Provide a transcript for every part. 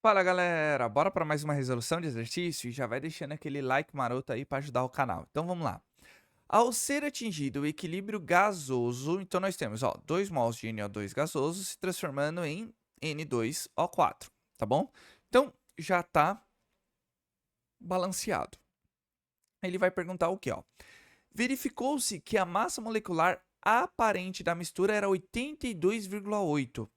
Fala galera, bora para mais uma resolução de exercício e já vai deixando aquele like maroto aí para ajudar o canal. Então vamos lá. Ao ser atingido o equilíbrio gasoso, então nós temos 2 mols de NO2 gasoso se transformando em N2O4, tá bom? Então já está balanceado. Ele vai perguntar o que? Verificou-se que a massa molecular aparente da mistura era 82,8.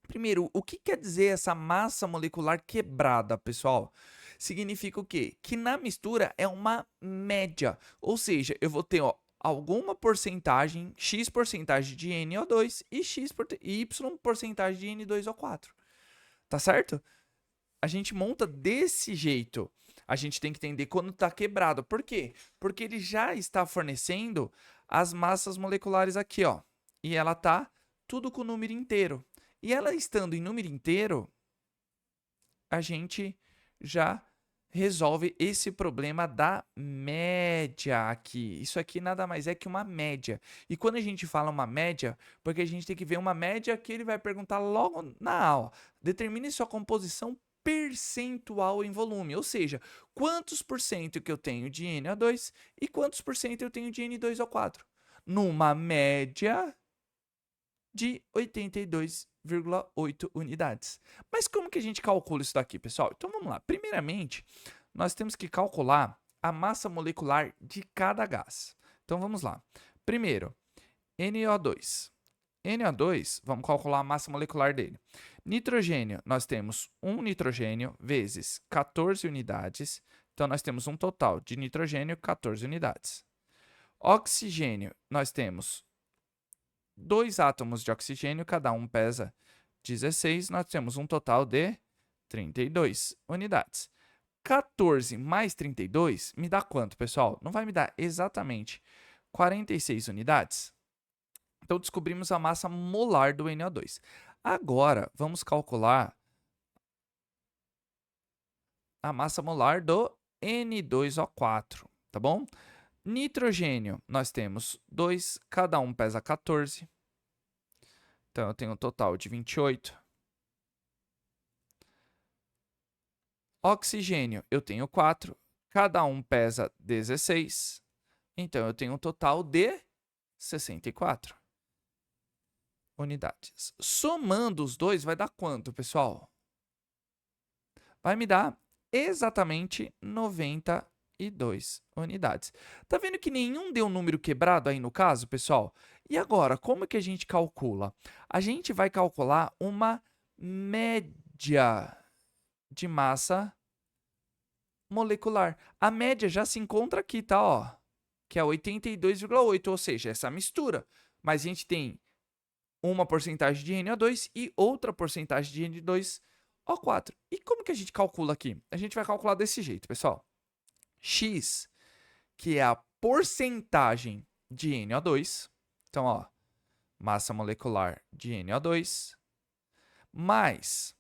Primeiro, o que quer dizer essa massa molecular quebrada, pessoal? Significa o quê? Que na mistura é uma média, ou seja, eu vou ter alguma porcentagem, X porcentagem de NO2 e Y porcentagem de N2O4, tá certo? A gente monta desse jeito. A gente tem que entender quando está quebrado. Por quê? Porque ele já está fornecendo as massas moleculares aqui, ó. E ela tá tudo com o número inteiro. E ela estando em número inteiro, a gente já resolve esse problema da média aqui. Isso aqui nada mais é que uma média. E quando a gente fala uma média, porque a gente tem que ver uma média que ele vai perguntar logo na aula. Determine sua composição percentual em volume, ou seja, quantos por cento que eu tenho de NO2 e quantos por cento eu tenho de N2O4. Numa média de 82,8 unidades. Mas como que a gente calcula isso daqui, pessoal? Então vamos lá. Primeiramente, nós temos que calcular a massa molecular de cada gás. Então vamos lá. Primeiro, NO2. NO2, vamos calcular a massa molecular dele. Nitrogênio, nós temos 1 nitrogênio vezes 14 unidades. Então, nós temos um total de nitrogênio 14 unidades. Oxigênio, nós temos 2 átomos de oxigênio, cada um pesa 16, nós temos um total de 32 unidades. 14 mais 32 me dá quanto, pessoal? Não vai me dar exatamente 46 unidades? Então, descobrimos a massa molar do NO2. Agora, vamos calcular a massa molar do N2O4, tá bom? Nitrogênio, nós temos 2, cada um pesa 14. Então, eu tenho um total de 28. Oxigênio, eu tenho 4, cada um pesa 16, então eu tenho um total de 64 unidades. Somando os dois, vai dar quanto, pessoal? Vai me dar exatamente 92 unidades. Tá vendo que nenhum deu um número quebrado aí no caso, pessoal? E agora, como que a gente calcula? A gente vai calcular uma média de massa molecular. A média já se encontra aqui, tá? Ó, que é 82,8, ou seja, essa mistura. Mas a gente tem uma porcentagem de NO2 e outra porcentagem de N2O4. E como que a gente calcula aqui? A gente vai calcular desse jeito, pessoal. X, que é a porcentagem de NO2. Então, ó, massa molecular de NO2, mais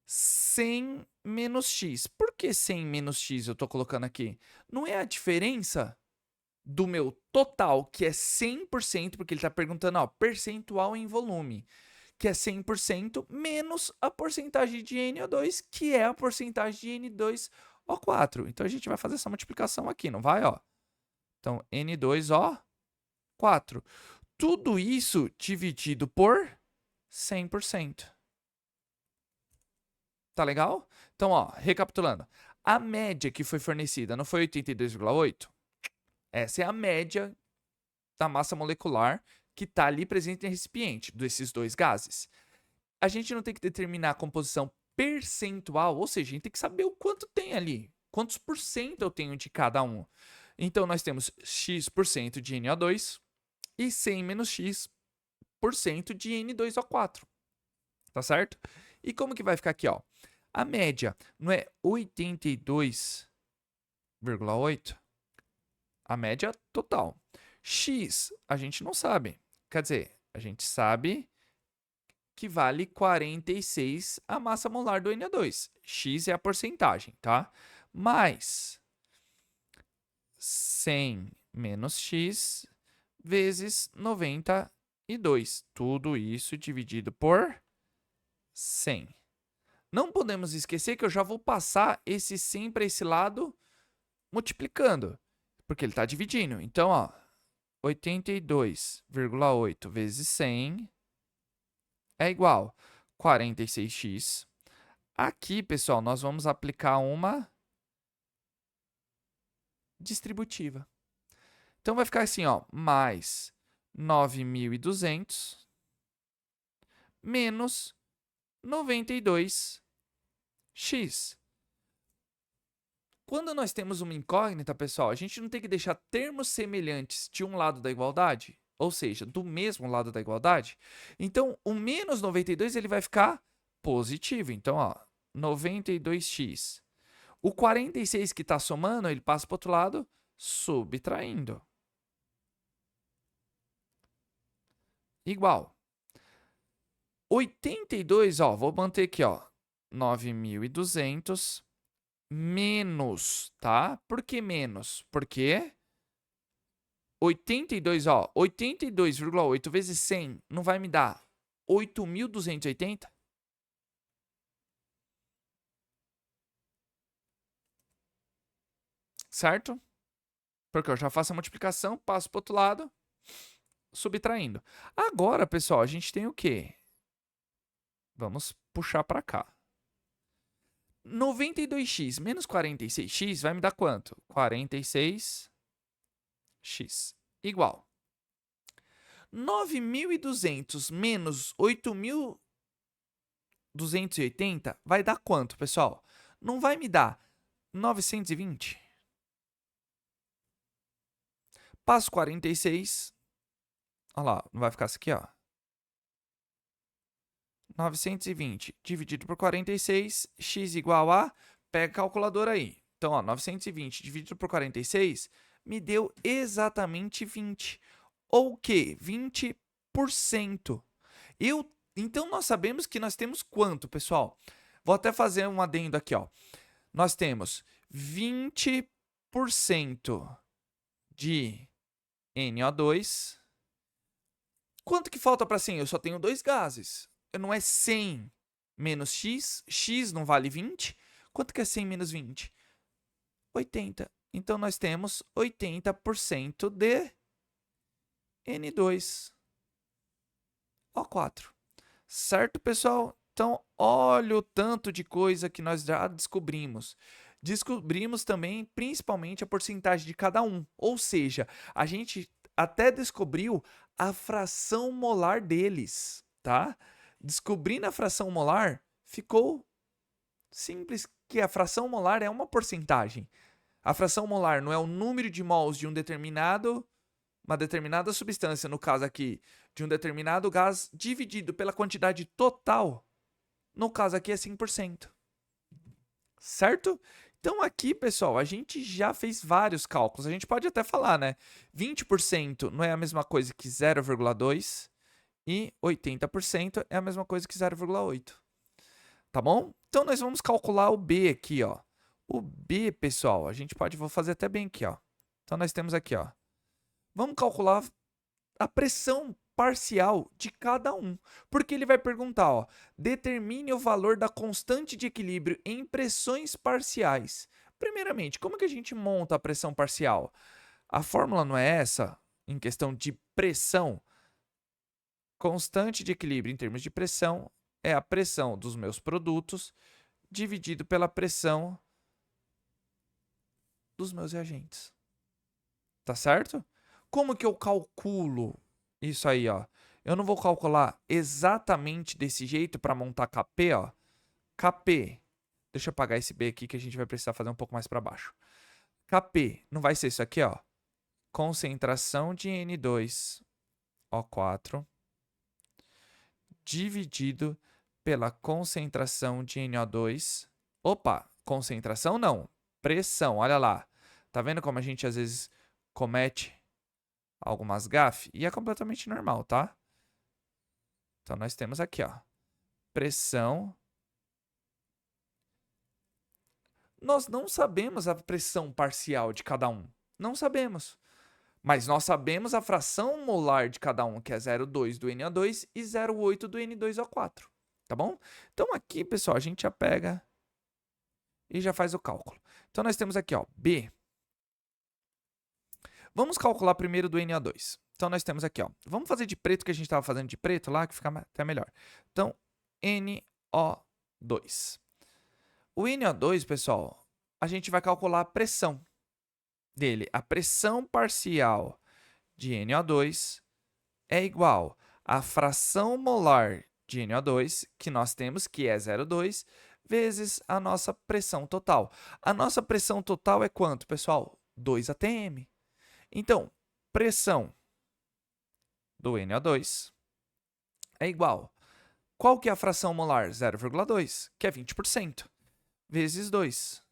100 menos x. Por que 100 menos x eu estou colocando aqui? Não é a diferença do meu total, que é 100%, porque ele está perguntando, ó, percentual em volume, que é 100%, menos a porcentagem de NO2, que é a porcentagem de N2O4. Então, a gente vai fazer essa multiplicação aqui, não vai? Ó? Então, N2O4. Tudo isso dividido por 100%. Tá legal? Então, ó, recapitulando. A média que foi fornecida não foi 82,8? Essa é a média da massa molecular que está ali presente no recipiente desses dois gases. A gente não tem que determinar a composição percentual, ou seja, a gente tem que saber o quanto tem ali, quantos por cento eu tenho de cada um. Então, nós temos x% de NO2 e 100 menos x% de N2O4, tá certo? E como que vai ficar aqui, ó? A média não é 82,8? A média total. X, a gente não sabe. Quer dizer, a gente sabe que vale 46 a massa molar do NO2. X é a porcentagem, tá? Mais 100 menos x vezes 92. Tudo isso dividido por 100. Não podemos esquecer que eu já vou passar esse 100 para esse lado multiplicando, porque ele está dividindo. Então, ó, 82,8 vezes 100 é igual a 46x. Aqui, pessoal, nós vamos aplicar uma distributiva. Então, vai ficar assim, ó, mais 9.200 menos 92x. Quando nós temos uma incógnita, pessoal, a gente não tem que deixar termos semelhantes de um lado da igualdade, ou seja, do mesmo lado da igualdade. Então, o menos 92 ele vai ficar positivo. Então, ó, 92x. O 46 que está somando, ele passa para o outro lado, subtraindo. Igual. 82, ó, vou manter aqui, ó, 9.200 menos, tá? Por que menos? Porque 82, ó, 82,8 vezes 100 não vai me dar 8.280? Certo? Porque eu já faço a multiplicação, passo para o outro lado, subtraindo. Agora, pessoal, a gente tem o quê? Vamos puxar para cá. 92x menos 46x vai me dar quanto? 46x igual. 9.200 menos 8.280 vai dar quanto, pessoal? Não vai me dar 920? Passo 46. Olha lá, não vai ficar isso aqui, ó. 920 dividido por 46, x igual a... Pega a calculadora aí. Então, ó, 920 dividido por 46 me deu exatamente 20. Ou o quê? 20%. Então, nós sabemos que nós temos quanto, pessoal? Vou até fazer um adendo aqui, ó. Nós temos 20% de NO2. Quanto que falta para 100? Eu só tenho 2 gases. Não é 100 menos x. X não vale 20. Quanto que é 100 menos 20? 80. Então, nós temos 80% de N2O4. Certo, pessoal? Então, olha o tanto de coisa que nós já descobrimos. Descobrimos também, principalmente, a porcentagem de cada um. Ou seja, a gente até descobriu a fração molar deles, tá? Descobrindo a fração molar, ficou simples que a fração molar é uma porcentagem. A fração molar não é o número de mols de uma determinada substância, no caso aqui, de um determinado gás, dividido pela quantidade total. No caso aqui é 100%. Certo? Então aqui, pessoal, a gente já fez vários cálculos. A gente pode até falar, né? 20% não é a mesma coisa que 0,2 e 80% é a mesma coisa que 0,8. Tá bom? Então nós vamos calcular o B aqui, ó. O B, pessoal, vou fazer até bem aqui, ó. Então nós temos aqui, ó. Vamos calcular a pressão parcial de cada um. Porque ele vai perguntar, ó, determine o valor da constante de equilíbrio em pressões parciais. Primeiramente, como que a gente monta a pressão parcial? A fórmula não é essa, em questão de pressão. Constante de equilíbrio em termos de pressão é a pressão dos meus produtos dividido pela pressão dos meus reagentes. Tá certo? Como que eu calculo isso aí, ó? Eu não vou calcular exatamente desse jeito para montar KP, ó. KP. Deixa eu apagar esse B aqui que a gente vai precisar fazer um pouco mais para baixo. KP não vai ser isso aqui, ó. Concentração de N2O4 dividido pela concentração de NO2. Opa, concentração não, pressão, olha lá. Tá vendo como a gente às vezes comete algumas gafes? E é completamente normal, tá? Então, nós temos aqui, ó, pressão. Nós não sabemos a pressão parcial de cada um. Não sabemos. Mas nós sabemos a fração molar de cada um, que é 0,2 do NO2 e 0,8 do N2O4. tá bom? Então aqui, pessoal, a gente já pega e já faz o cálculo. Então nós temos aqui, ó, B. Vamos calcular primeiro do NO2. Então nós temos aqui, ó, vamos fazer de preto que a gente estava fazendo de preto lá, que fica até melhor. Então, NO2. O NO2, pessoal, a gente vai calcular a pressão dele. A pressão parcial de NO2 é igual à fração molar de NO2, que nós temos, que é 0,2, vezes a nossa pressão total. A nossa pressão total é quanto, pessoal? 2 atm. Então, pressão do NO2 é igual. Qual que é a fração molar? 0,2, que é 20%, vezes 2.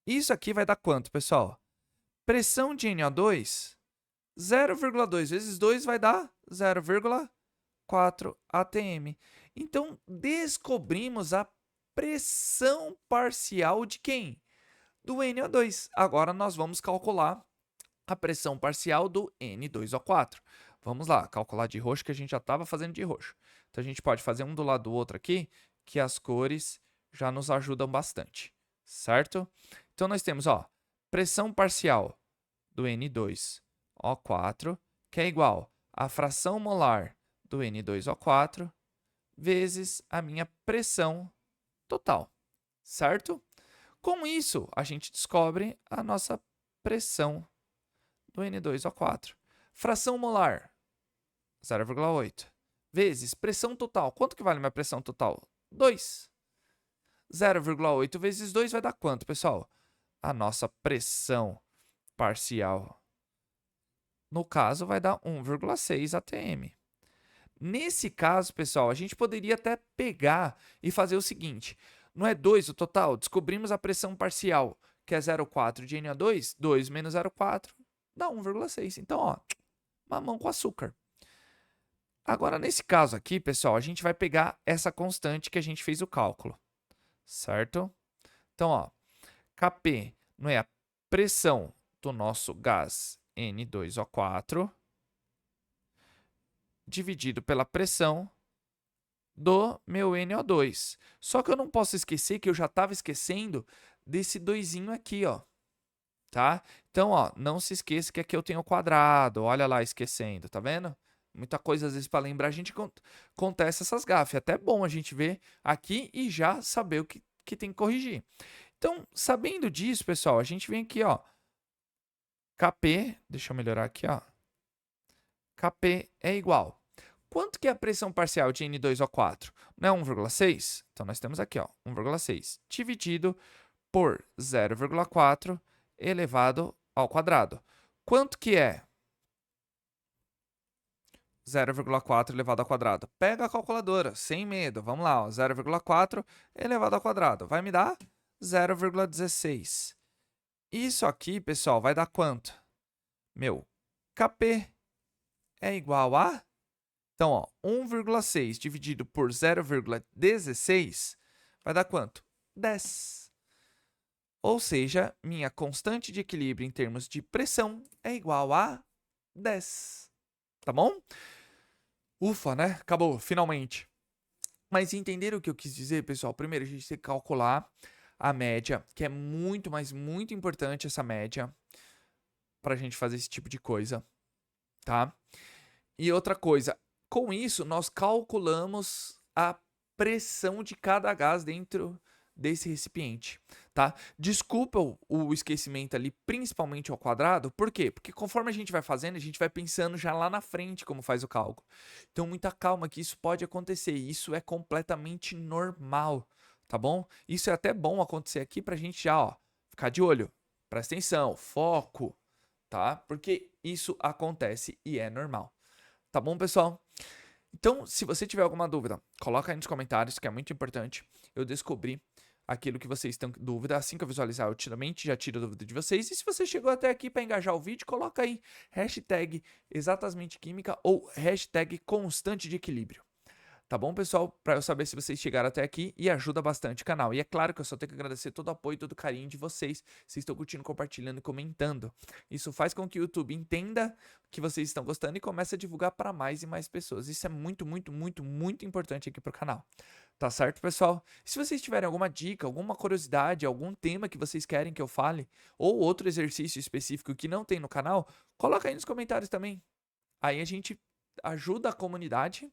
Isso aqui vai dar quanto, pessoal? Pressão de NO2, 0,2 vezes 2 vai dar 0,4 atm. Então, descobrimos a pressão parcial de quem? Do NO2. Agora, nós vamos calcular a pressão parcial do N2O4. Vamos lá, calcular de roxo, que a gente já estava fazendo de roxo. Então, a gente pode fazer um do lado do outro aqui, que as cores já nos ajudam bastante, certo? Então, nós temos, ó, pressão parcial do N2O4, que é igual à fração molar do N2O4, vezes a minha pressão total, certo? Com isso, a gente descobre a nossa pressão do N2O4. Fração molar, 0,8. Vezes pressão total. Quanto que vale minha pressão total? 2. 0,8 vezes 2 vai dar quanto, pessoal? A nossa pressão parcial, no caso, vai dar 1,6 atm. Nesse caso, pessoal, a gente poderia até pegar e fazer o seguinte. Não é 2 o total? Descobrimos a pressão parcial, que é 0,4 de NO2. 2 menos 0,4 dá 1,6. Então, ó, mamão com açúcar. Agora, nesse caso aqui, pessoal, a gente vai pegar essa constante que a gente fez o cálculo, certo? Então, ó, Kp não é a pressão do nosso gás N2O4 dividido pela pressão do meu NO2. Só que eu não posso esquecer que eu já estava esquecendo desse doisinho aqui, ó. Tá? Então, ó, não se esqueça que aqui eu tenho o quadrado. Olha lá, esquecendo, tá vendo? Muita coisa, às vezes, para lembrar, a gente acontece essas gafes. É até bom a gente ver aqui e já saber o que tem que corrigir. Então, sabendo disso, pessoal, a gente vem aqui, ó. Kp, deixa eu melhorar aqui, ó. Kp é igual. Quanto que é a pressão parcial de N2O4? Não é 1,6? Então, nós temos aqui, ó, 1,6 dividido por 0,4 elevado ao quadrado. Quanto que é 0,4 elevado ao quadrado? Pega a calculadora, sem medo. Vamos lá, ó, 0,4 elevado ao quadrado. Vai me dar 0,16. Isso aqui, pessoal, vai dar quanto? Meu, Kp é igual a... Então, ó, 1,6 dividido por 0,16 vai dar quanto? 10. Ou seja, minha constante de equilíbrio em termos de pressão é igual a 10. Tá bom? Ufa, né? Acabou, finalmente. Mas entenderam o que eu quis dizer, pessoal? Primeiro, a gente tem que calcular a média, que é muito, mas muito importante essa média para a gente fazer esse tipo de coisa, tá? E outra coisa, com isso, nós calculamos a pressão de cada gás dentro desse recipiente, tá? Desculpa o esquecimento ali, principalmente ao quadrado. Por quê? Porque conforme a gente vai fazendo, a gente vai pensando já lá na frente como faz o cálculo. Então, muita calma que isso pode acontecer. Isso é completamente normal, tá bom? Isso é até bom acontecer aqui pra gente já, ó, ficar de olho. Presta atenção, foco, tá? Porque isso acontece e é normal. Tá bom, pessoal? Então, se você tiver alguma dúvida, coloca aí nos comentários, que é muito importante eu descobrir aquilo que vocês têm dúvida. Assim que eu visualizar, eu já tiro a dúvida de vocês. E se você chegou até aqui para engajar o vídeo, coloca aí hashtag exatamente química ou hashtag constante de equilíbrio. Tá bom, pessoal? Para eu saber se vocês chegaram até aqui e ajuda bastante o canal. E é claro que eu só tenho que agradecer todo o apoio e todo o carinho de vocês. Vocês estão curtindo, compartilhando e comentando. Isso faz com que o YouTube entenda que vocês estão gostando e comece a divulgar para mais e mais pessoas. Isso é muito, muito, muito, muito importante aqui pro canal. Tá certo, pessoal? E se vocês tiverem alguma dica, alguma curiosidade, algum tema que vocês querem que eu fale, ou outro exercício específico que não tem no canal, coloca aí nos comentários também. Aí a gente ajuda a comunidade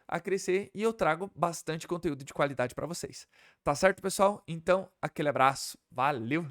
a crescer e eu trago bastante conteúdo de qualidade para vocês. Tá certo, pessoal? Então, aquele abraço. Valeu!